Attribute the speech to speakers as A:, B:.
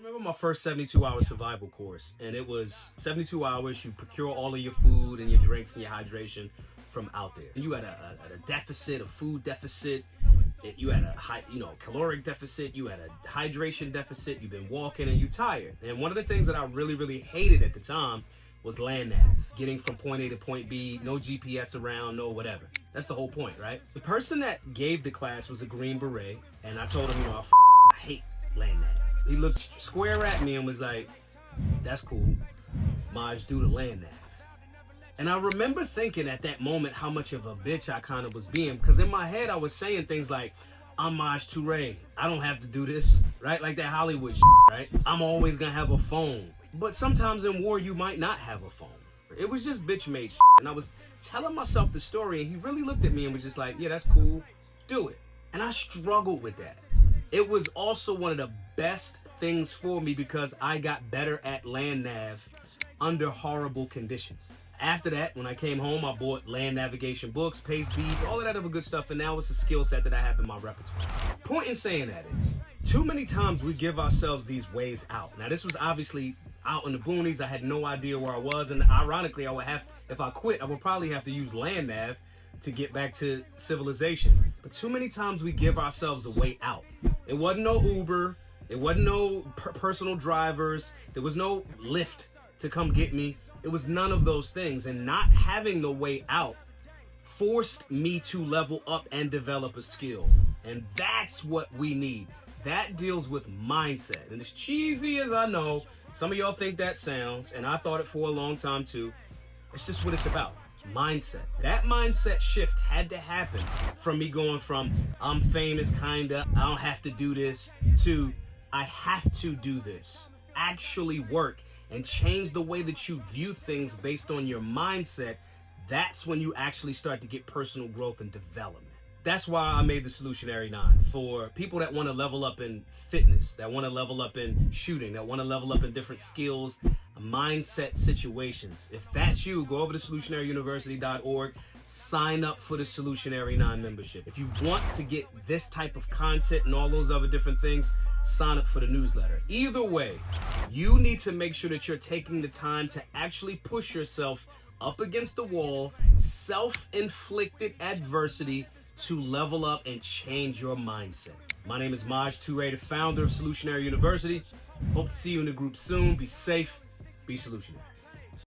A: Remember my first 72-hour survival course, and it was 72 hours. You procure all of your food and your drinks and your hydration from out there. You had a deficit, a food deficit. You had a high, caloric deficit. You had a hydration deficit. You've been walking and you tired. And one of the things that I really, really hated at the time was land nav. Getting from point A to point B, no GPS around, no whatever. That's the whole point, right? The person that gave the class was a Green Beret, and I told him, I hate land nav. He looked square at me and was like, that's cool. Maj, do the land nav. And I remember thinking at that moment how much of a bitch I kind of was being, because in my head I was saying things like, I'm Maj Toure. I don't have to do this, right? Like that Hollywood shit, right? I'm always gonna have a phone. But sometimes in war you might not have a phone. It was just bitch made shit. And I was telling myself the story, and he really looked at me and was just like, yeah, that's cool. Do it. And I struggled with that. It was also one of the best things for me because I got better at land nav under horrible conditions. After that, when I came home, I bought land navigation books, pace beads, all of that other good stuff, and now it's a skill set that I have in my repertoire. Point in saying that is, too many times we give ourselves these ways out. Now, this was obviously out in the boonies. I had no idea where I was, and ironically, if I quit, I would probably have to use land nav to get back to civilization. But too many times we give ourselves a way out. It wasn't no Uber. It wasn't no personal drivers. There was no Lyft to come get me. It was none of those things. And not having the way out forced me to level up and develop a skill. And that's what we need. That deals with mindset. And as cheesy as I know, some of y'all think that sounds, and I thought it for a long time too, it's just what it's about. Mindset. That mindset shift had to happen from me going from I'm famous kinda, I don't have to do this, to I have to do this. Actually work and change the way that you view things based on your mindset. That's when you actually start to get personal growth and development. That's why I made the Solutionary 9 for people that want to level up in fitness, that want to level up in shooting, that want to level up in different skills, mindset situations. If that's you, go over to solutionaryuniversity.org, sign up for the Solutionary 9 membership. If you want to get this type of content and all those other different things, sign up for the newsletter. Either way, you need to make sure that you're taking the time to actually push yourself up against the wall, self-inflicted adversity, to level up and change your mindset. My name is Maj Toure, the founder of Solutionary University. Hope to see you in the group soon. Be safe, be solutionary.